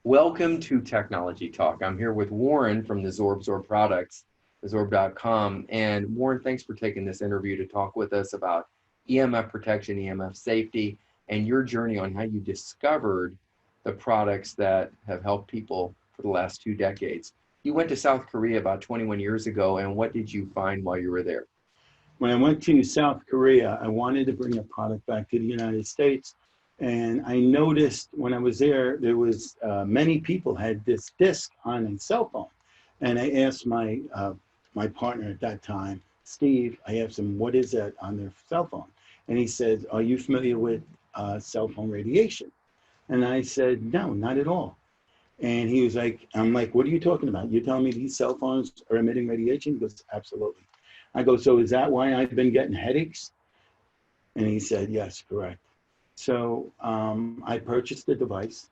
Welcome to Technology Talk. I'm here with Warren from Zorb Products, TheZorb.com. And Warren, thanks for taking this interview to talk with us about EMF protection, EMF safety, and your journey on how you discovered the products that have helped people for the last 2 decades. You went to South Korea about 21 years ago, and what did you find while you were there? When I went to South Korea, I wanted to bring a product back to the United States. And I noticed when I was there, there was many people had this disc on a cell phone. And I asked my partner at that time, Steve, I asked him, what is that on their cell phone? And he said, are you familiar with cell phone radiation? And I said, no, not at all. And he was like, I'm like, what are you talking about? You're telling me these cell phones are emitting radiation? He goes, absolutely. I go, so is that why I've been getting headaches? And he said, yes, correct. So I purchased the device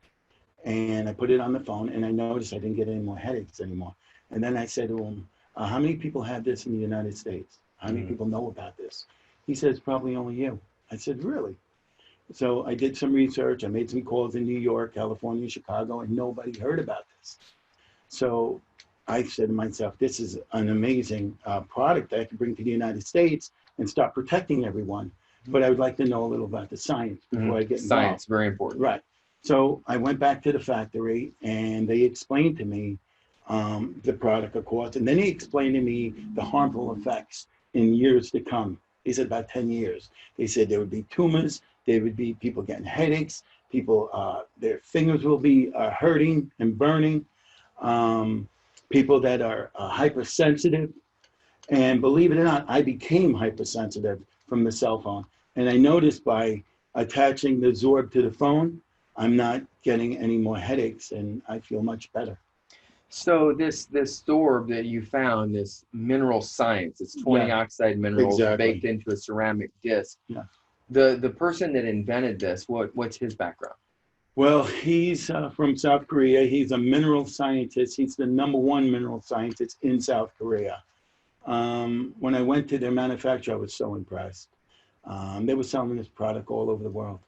and I put it on the phone, and I noticed I didn't get any more headaches anymore. And then I said to him, how many people have this in the United States? How many people know about this? He says, probably only you. I said, really? So I did some research. I made some calls in New York, California, Chicago, and nobody heard about this. So I said to myself, this is an amazing product that I can bring to the United States and start protecting everyone. But I would like to know a little about the science before I get involved. Science, very important. Right. So I went back to the factory and they explained to me the product, of course, and then he explained to me the harmful effects in years to come. He said about 10 years. They said there would be tumors, there would be people getting headaches, people, their fingers will be hurting and burning, people that are hypersensitive. And believe it or not, I became hypersensitive from the cell phone. And I noticed by attaching the Zorb to the phone, I'm not getting any more headaches and I feel much better. So this Zorb that you found, this mineral science, it's 20 oxide minerals baked into a ceramic disc. Yeah. The person that invented this, what's his background? Well, he's from South Korea. He's a mineral scientist. He's the #1 mineral scientist in South Korea. When I went to their manufacturer, I was so impressed. They were selling this product all over the world.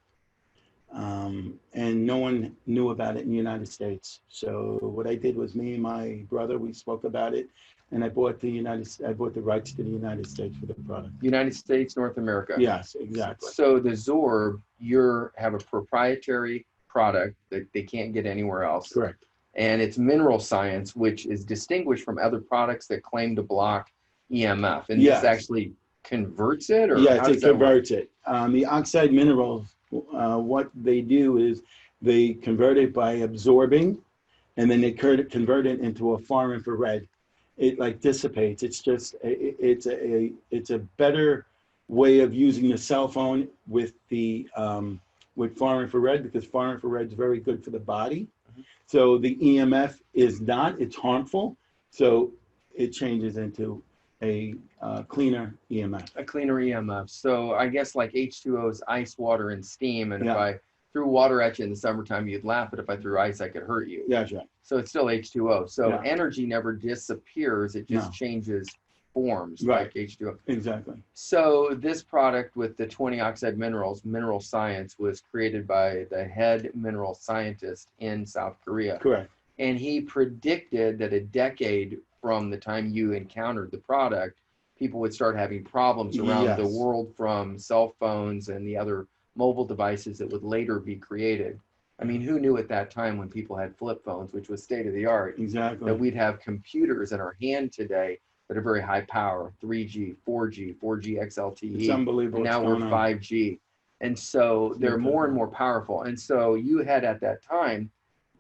And no one knew about it in the United States. So what I did was me and my brother, we spoke about it, and I bought the rights to the United States for the product. United States, North America. Yes, exactly. So the Zorb, have a proprietary product that they can't get anywhere else. Correct. And it's mineral science, which is distinguished from other products that claim to block EMF. And this actually converts it? Or yes, it converts it. The oxide minerals, what they do is they convert it by absorbing, and then they convert it into a far infrared. It like dissipates. It's just it's a better way of using the cell phone with the with far infrared, because far infrared is very good for the body. So the EMF is not, it's harmful. So it changes into a cleaner EMF. A cleaner EMF. So I guess like H2O is ice, water, and steam. And if I threw water at you in the summertime, you'd laugh. But if I threw ice, I could hurt you. Yeah, that's right. So it's still H2O. So energy never disappears. It just changes forms, like H2O. Exactly. So this product with the 20 oxide minerals, mineral science, was created by the head mineral scientist in South Korea. Correct. And he predicted that a decade from the time you encountered the product, people would start having problems around the world from cell phones and the other mobile devices that would later be created. I mean, who knew at that time, when people had flip phones, which was state of the art, that we'd have computers in our hand today that are very high power, 3G, 4G, 4G XLTE. It's unbelievable. And now we're 5G. And so they're more and more powerful. And so you had at that time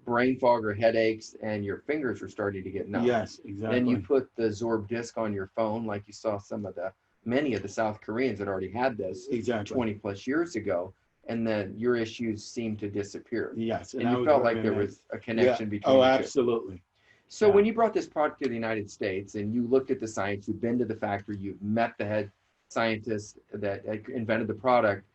brain fog or headaches, and your fingers were starting to get numb. Yes, exactly. Then you put the Zorb disc on your phone, like you saw many of the South Koreans that already had this 20 plus years ago. And then your issues seemed to disappear. Yes. And you felt like there was a connection between the two. Absolutely. So when you brought this product to the United States and you looked at the science, you've been to the factory, you've met the head scientist that invented the product,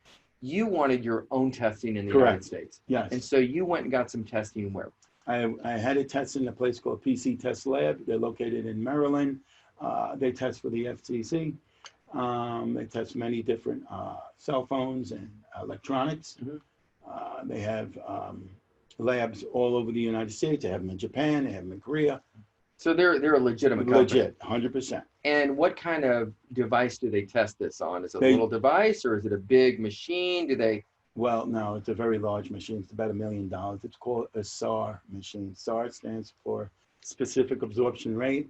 you wanted your own testing in the United States. Yes. And so you went and got some testing where? I had it tested in a place called PC Test Lab. They're located in Maryland. They test for the FCC. They test many different cell phones and electronics. They have labs all over the United States. They have them in Japan. They have them in Korea. So they're a legitimate company. Legit, 100%. And what kind of device do they test this on? Is it a They- little device or is it a big machine? Do they? Well, no, it's a very large machine. It's about $1 million. It's called a SAR machine. SAR stands for specific absorption rate.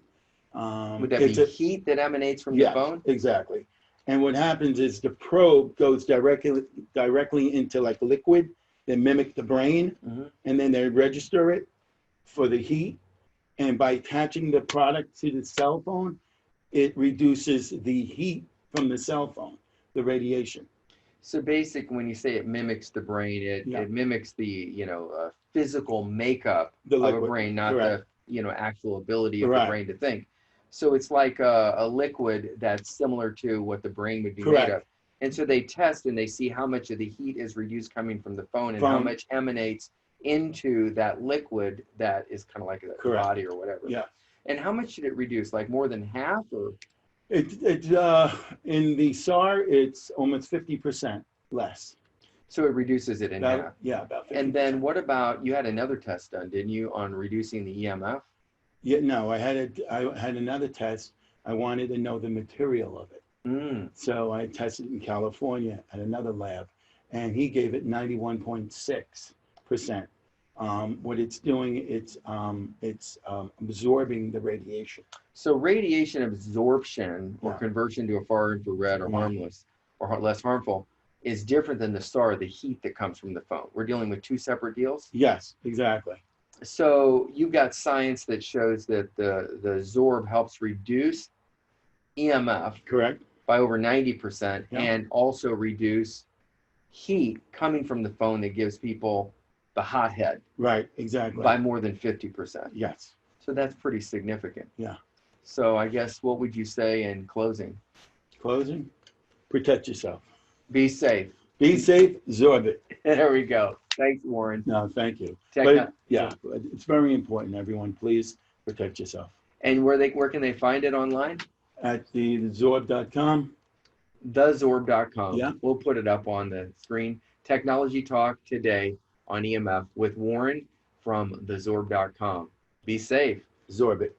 Would that be heat that emanates from the phone? Exactly. And what happens is the probe goes directly into like liquid. They mimic the brain, and then they register it for the heat. And by attaching the product to the cell phone, it reduces the heat from the cell phone, the radiation. So basically, when you say it mimics the brain, it mimics the physical makeup of a brain, not the actual ability of the brain to think. So it's like a liquid that's similar to what the brain would be made of. And so they test and they see how much of the heat is reduced coming from the phone and how much emanates into that liquid that is kind of like a body or whatever. Yeah. And how much did it reduce? Like more than half, or? In the SAR, it's almost 50% less. So it reduces it in half. Yeah, about 50%. And then what about, you had another test done, didn't you, on reducing the EMF? Yeah, no, I had another test. I wanted to know the material of it. So I tested it in California at another lab, and he gave it 91.6%. What it's doing, it's absorbing the radiation. So radiation absorption or conversion to a far infrared or harmless or less harmful is different than the SAR, the heat that comes from the phone. We're dealing with two separate deals? Yes, exactly. So you've got science that shows that the Zorb helps reduce EMF by over 90% and also reduce heat coming from the phone that gives people the hot head. Right, exactly. By more than 50%. Yes. So that's pretty significant. Yeah. So I guess what would you say in closing? Closing? Protect yourself. Be safe. Be safe, Zorb it. There we go. Thanks, Warren. No, thank you. It's very important, everyone. Please protect yourself. And where can they find it online? At TheZorb.com. TheZorb.com. Yeah. We'll put it up on the screen. Technology Talk today on EMF with Warren from TheZorb.com. Be safe. Zorb it.